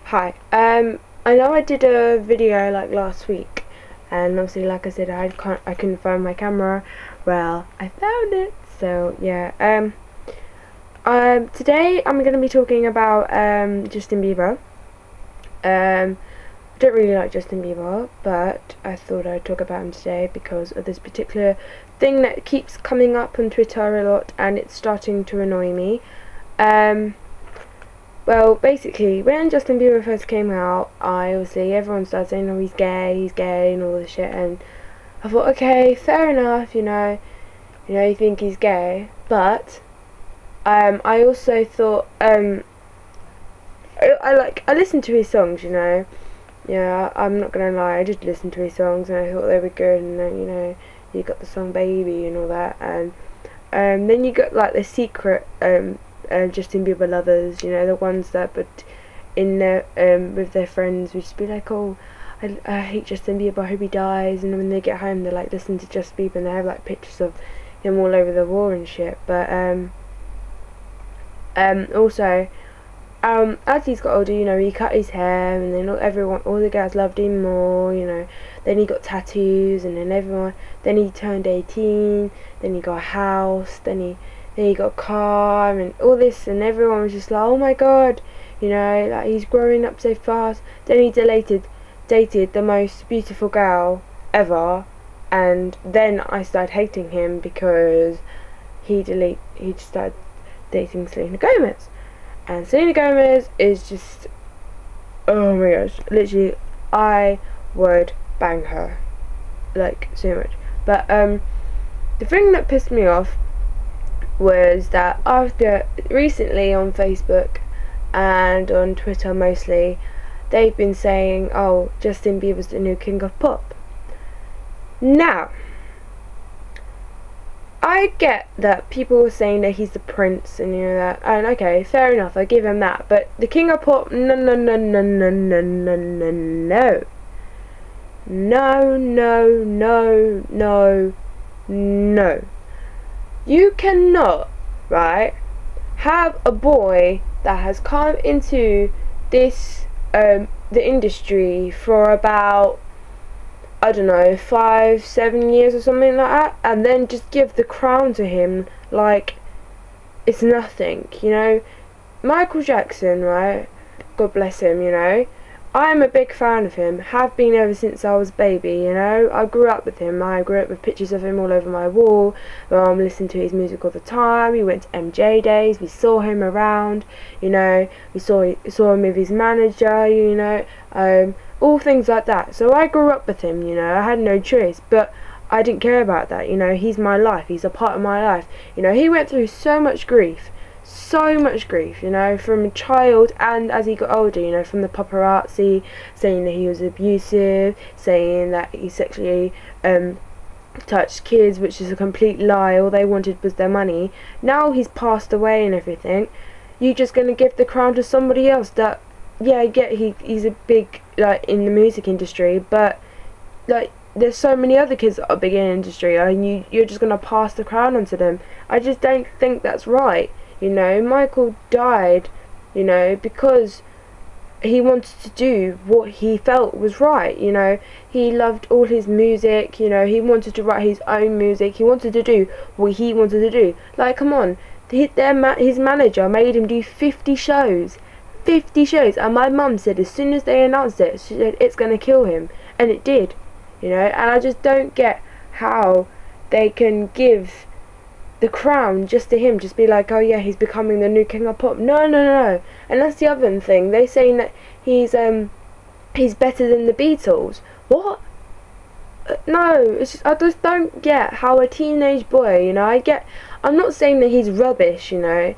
Hi. I know I did a video like last week, and obviously, like I said, I couldn't find my camera. Well, I found it. So yeah. Today I'm gonna be talking about Justin Bieber. I don't really like Justin Bieber, but I thought I'd talk about him today because of this particular thing that keeps coming up on Twitter a lot, and it's starting to annoy me. Well, basically, when Justin Bieber first came out, obviously everyone started saying, "Oh, he's gay," and all this shit. And I thought, okay, fair enough, you think he's gay, but I also thought, I listened to his songs, Yeah, I'm not gonna lie, I did listen to his songs, and I thought they were good. And then, you got the song "Baby" and all that, and then you got like the secret Justin Bieber lovers, the ones that would in their with their friends would just be like, "Oh, I hate Justin Bieber, I hope he dies," and when they get home they're like listen to Justin Bieber and they have like pictures of him all over the wall and shit. But also as he's got older, he cut his hair, and then all the girls loved him more, Then he got tattoos, and then he turned 18, then he got a house, then he got a car, and all this, and everyone was just like, oh my god, like he's growing up so fast. Then he dated the most beautiful girl ever, and then I started hating him because he just started dating Selena Gomez. And Selena Gomez is just, oh my gosh, literally, I would bang her, like, so much. But, the thing that pissed me off was that after, recently on Facebook, and on Twitter mostly, they've been saying, oh, Justin Bieber's the new king of pop. Now, I get that people were saying that he's the prince and that, and okay, fair enough, I give him that, but the king of pop, no. No. You cannot, right, have a boy that has come into this, the industry for about, I don't know, 5-7 years or something like that, and then just give the crown to him like it's nothing, Michael Jackson, right, God bless him, I'm a big fan of him, have been ever since I was a baby, I grew up with him, I grew up with pictures of him all over my wall, listened to his music all the time. We went to MJ days, we saw him around, we saw him with his manager, all things like that. So I grew up with him, I had no choice, but I didn't care about that, he's my life, he's a part of my life, he went through so much grief, from a child and as he got older, from the paparazzi saying that he was abusive, saying that he sexually touched kids, which is a complete lie. All they wanted was their money. Now he's passed away and everything, you're just going to give the crown to somebody else that, yeah, I get he's a big, like, in the music industry, but like there's so many other kids that are big in the industry, and you're just going to pass the crown onto them. I just don't think that's right. Michael died, because he wanted to do what he felt was right. He loved all his music, he wanted to write his own music, he wanted to do what he wanted to do. Like, come on, his manager made him do 50 shows, and my mum said as soon as they announced it, she said it's going to kill him, and it did, and I just don't get how they can give the crown just to him, just be like, oh yeah, he's becoming the new king of pop. No. And that's the other thing, they saying that he's better than the Beatles. What? No, I just don't get how a teenage boy, I'm not saying that he's rubbish, I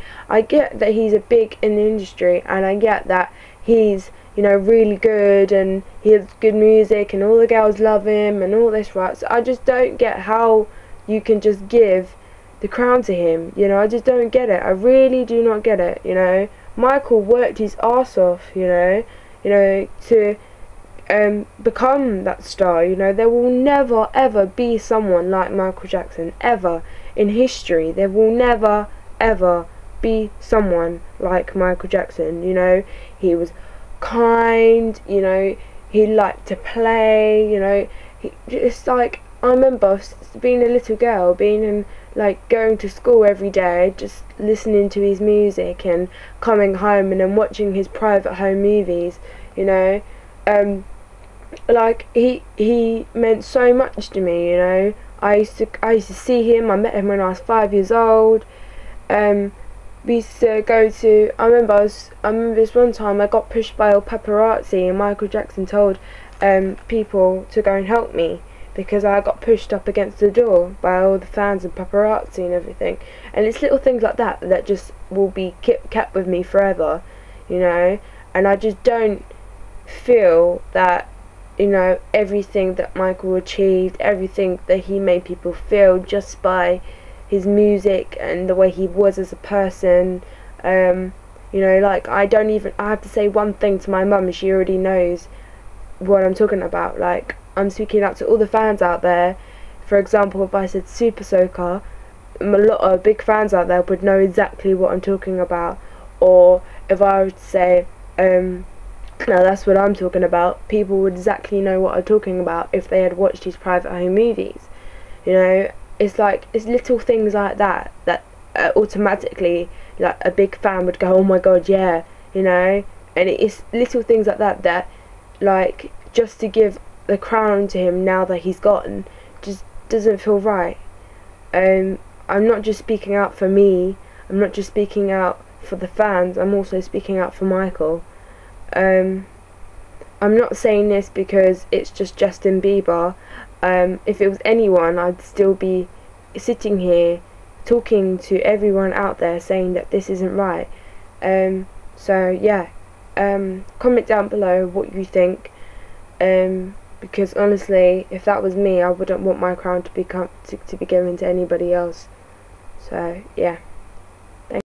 get that he's a big in the industry, and I get that he's, really good, and he has good music, and all the girls love him, and all this, right? So I just don't get how you can just give the crown to him, I just don't get it. I really do not get it, Michael worked his arse off, to become that star. There will never ever be someone like Michael Jackson, ever in history. There will never ever be someone like Michael Jackson. He was kind, you know, he liked to play, you know, it's like, I remember being a little girl, being in, like, going to school every day, just listening to his music and coming home and then watching his private home movies, you know, like, he meant so much to me, you know. I used to see him. I met him when I was 5 years old. We used to go to. I remember this one time I got pushed by all paparazzi, and Michael Jackson told people to go and help me because I got pushed up against the door by all the fans and paparazzi and everything. And it's little things like that that just will be kept with me forever, you know. And I just don't feel that, you know, everything that Michael achieved, everything that he made people feel just by his music and the way he was as a person, you know, like, I have to say one thing to my mum and she already knows what I'm talking about. Like, I'm speaking out to all the fans out there. For example, if I said Super Soaker, a lot of big fans out there would know exactly what I'm talking about. Or if I would say, now that's what I'm talking about, people would exactly know what I'm talking about if they had watched his private home movies. You know, it's like, it's little things like that that automatically, like, a big fan would go, oh my god, yeah, you know. And it's little things like that that, like, just to give the crown to him now that he's gone just doesn't feel right. I'm not just speaking out for me, I'm not just speaking out for the fans, I'm also speaking out for Michael. I'm not saying this because it's just Justin Bieber. If it was anyone, I'd still be sitting here talking to everyone out there saying that this isn't right. So yeah, comment down below what you think, because honestly, if that was me, I wouldn't want my crown to be given to anybody else. So yeah.